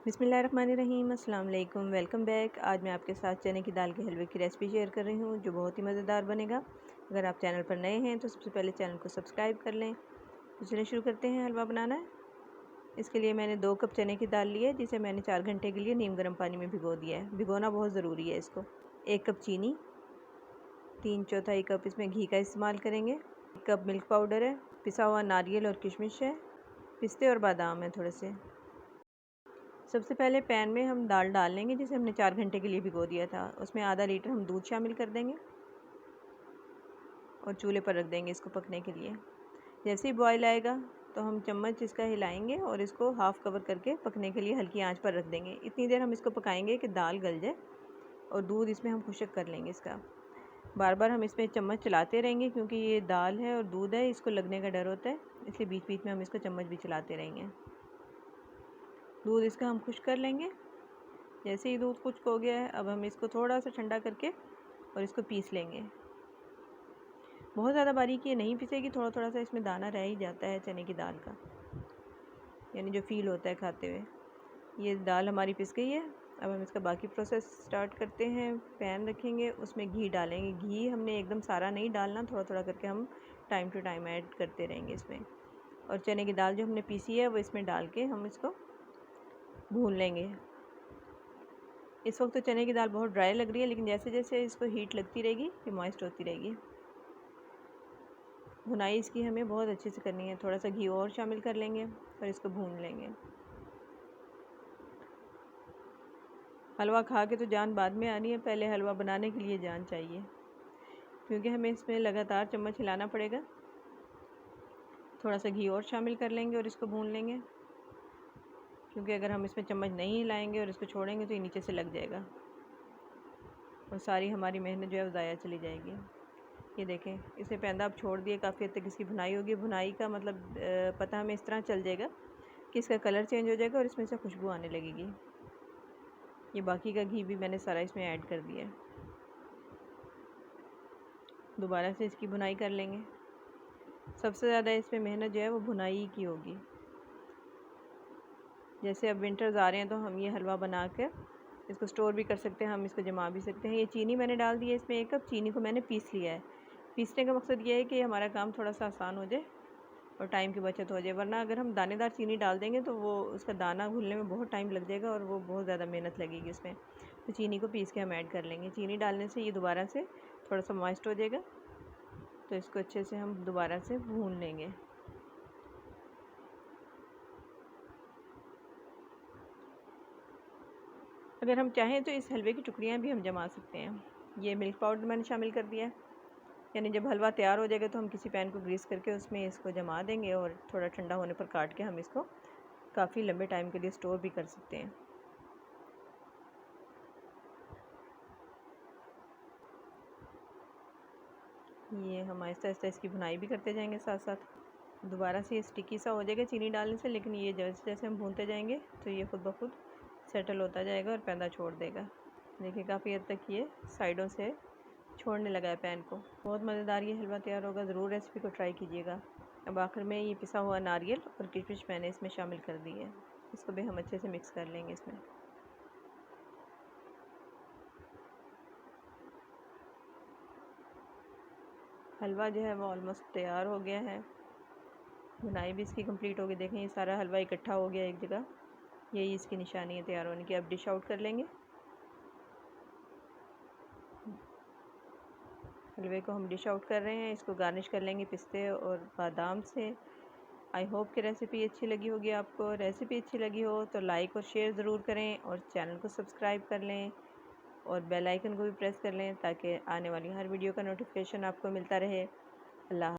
बिस्मिल्लाहिर्रहमानिर्रहीम, अस्सलाम वालेकुम, वेलकम बैक। आज मैं आपके साथ चने की दाल के हलवे की रेसिपी शेयर कर रही हूँ जो बहुत ही मज़ेदार बनेगा। अगर आप चैनल पर नए हैं तो सबसे पहले चैनल को सब्सक्राइब कर लें। तो चलिए शुरू करते हैं हलवा बनाना। इसके लिए मैंने 2 कप चने की दाल ली है जिसे मैंने 4 घंटे के लिए नीम गर्म पानी में भिगो दिया है। भिगोना बहुत ज़रूरी है इसको। 1 कप चीनी, 3/4 कप इसमें घी का इस्तेमाल करेंगे। 1 कप मिल्क पाउडर है, पिसा हुआ नारियल और किशमिश है, पिस्ते और बादाम है थोड़े से। सबसे पहले पैन में हम दाल डाल लेंगे जिसे हमने 4 घंटे के लिए भिगो दिया था। उसमें आधा लीटर हम दूध शामिल कर देंगे और चूल्हे पर रख देंगे इसको पकने के लिए। जैसे ही बॉयल आएगा तो हम चम्मच इसका हिलाएंगे और इसको हाफ़ कवर करके पकने के लिए हल्की आंच पर रख देंगे। इतनी देर हम इसको पकाएंगे कि दाल गल जाए और दूध इसमें हम खुश्क कर लेंगे इसका। बार बार हम इसमें चम्मच चलाते रहेंगे क्योंकि ये दाल है और दूध है, इसको लगने का डर होता है, इसलिए बीच बीच में हम इसको चम्मच भी चलाते रहेंगे। दूध इसका हम खुश्क कर लेंगे। जैसे ही दूध खुश्क हो गया है अब हम इसको थोड़ा सा ठंडा करके और इसको पीस लेंगे। बहुत ज़्यादा बारीक ये नहीं पिसेगी, थोड़ा थोड़ा सा इसमें दाना रह ही जाता है चने की दाल का, यानी जो फील होता है खाते हुए। ये दाल हमारी पिस गई है। अब हम इसका बाकी प्रोसेस स्टार्ट करते हैं। पैन रखेंगे, उसमें घी डालेंगे। घी हमने एकदम सारा नहीं डालना, थोड़ा थोड़ा करके हम टाइम टू टाइम ऐड करते रहेंगे इसमें। और चने की दाल जो हमने पीसी है वो इसमें डाल के हम इसको भून लेंगे। इस वक्त तो चने की दाल बहुत ड्राई लग रही है, लेकिन जैसे जैसे इसको हीट लगती रहेगी ये मॉइस्ट होती रहेगी। भुनाई इसकी हमें बहुत अच्छे से करनी है। थोड़ा सा घी और शामिल कर लेंगे और इसको भून लेंगे। हलवा खा के तो जान बाद में आनी है, पहले हलवा बनाने के लिए जान चाहिए, क्योंकि हमें इसमें लगातार चम्मच हिलाना पड़ेगा। थोड़ा सा घी और शामिल कर लेंगे और इसको भून लेंगे, क्योंकि अगर हम इसमें चम्मच नहीं हिलाएंगे और इसको छोड़ेंगे तो ये नीचे से लग जाएगा और सारी हमारी मेहनत जो है वो ज़ाया चली जाएगी। ये देखें, इसे पैंदा आप छोड़ दिए, काफ़ी हद तक इसकी भुनाई होगी। भुनाई का मतलब पता हमें इस तरह चल जाएगा कि इसका कलर चेंज हो जाएगा और इसमें से खुशबू आने लगेगी। ये बाकी का घी भी मैंने सारा इसमें ऐड कर दिया है। दोबारा से इसकी भुनाई कर लेंगे। सबसे ज़्यादा इसमें मेहनत जो है वो भुनाई की होगी। जैसे अब विंटर्स आ रहे हैं तो हम ये हलवा बना कर इसको स्टोर भी कर सकते हैं, हम इसको जमा भी सकते हैं। ये चीनी मैंने डाल दी है इसमें 1 कप। चीनी को मैंने पीस लिया है। पीसने का मकसद ये है कि हमारा काम थोड़ा सा आसान हो जाए और टाइम की बचत हो जाए, वरना अगर हम दानेदार चीनी डाल देंगे तो वो उसका दाना घुलने में बहुत टाइम लग जाएगा और वो बहुत ज़्यादा मेहनत लगेगी उसमें। तो चीनी को पीस के हम ऐड कर लेंगे। चीनी डालने से ये दोबारा से थोड़ा सा मॉइस्ट हो जाएगा, तो इसको अच्छे से हम दोबारा से भून लेंगे। अगर हम चाहें तो इस हलवे की टुकड़ियाँ भी हम जमा सकते हैं। ये मिल्क पाउडर मैंने शामिल कर दिया है, यानी जब हलवा तैयार हो जाएगा तो हम किसी पैन को ग्रीस करके उसमें इसको जमा देंगे और थोड़ा ठंडा होने पर काट के हम इसको काफ़ी लंबे टाइम के लिए स्टोर भी कर सकते हैं। ये हम आहिस्ता आहिस्ता इसकी भुनाई भी करते जाएंगे साथ साथ। दोबारा से ये स्टिकी सा हो जाएगा चीनी डालने से, लेकिन ये जैसे जैसे हम भूनते जाएंगे तो ये खुद ब खुद सेटल होता जाएगा और पैंदा छोड़ देगा। देखिए काफ़ी हद तक ये साइडों से छोड़ने लगा है पैन को। बहुत मज़ेदार ये हलवा तैयार होगा, ज़रूर रेसिपी को ट्राई कीजिएगा। अब आखिर में ये पिसा हुआ नारियल और किशमिश मैंने इसमें शामिल कर दी है। इसको भी हम अच्छे से मिक्स कर लेंगे इसमें। हलवा जो है वो ऑलमोस्ट तैयार हो गया है। भुनाई भी इसकी कंप्लीट हो गई। देखें ये सारा हलवा इकट्ठा हो गया एक जगह, यही इसकी निशानी है तैयार होने की। अब डिश आउट कर लेंगे। हलवे को हम डिश आउट कर रहे हैं। इसको गार्निश कर लेंगे पिस्ते और बादाम से। आई होप कि रेसिपी अच्छी लगी होगी आपको। रेसिपी अच्छी लगी हो तो लाइक और शेयर ज़रूर करें और चैनल को सब्सक्राइब कर लें और बेल आइकन को भी प्रेस कर लें ताकि आने वाली हर वीडियो का नोटिफिकेशन आपको मिलता रहे। अल्लाह।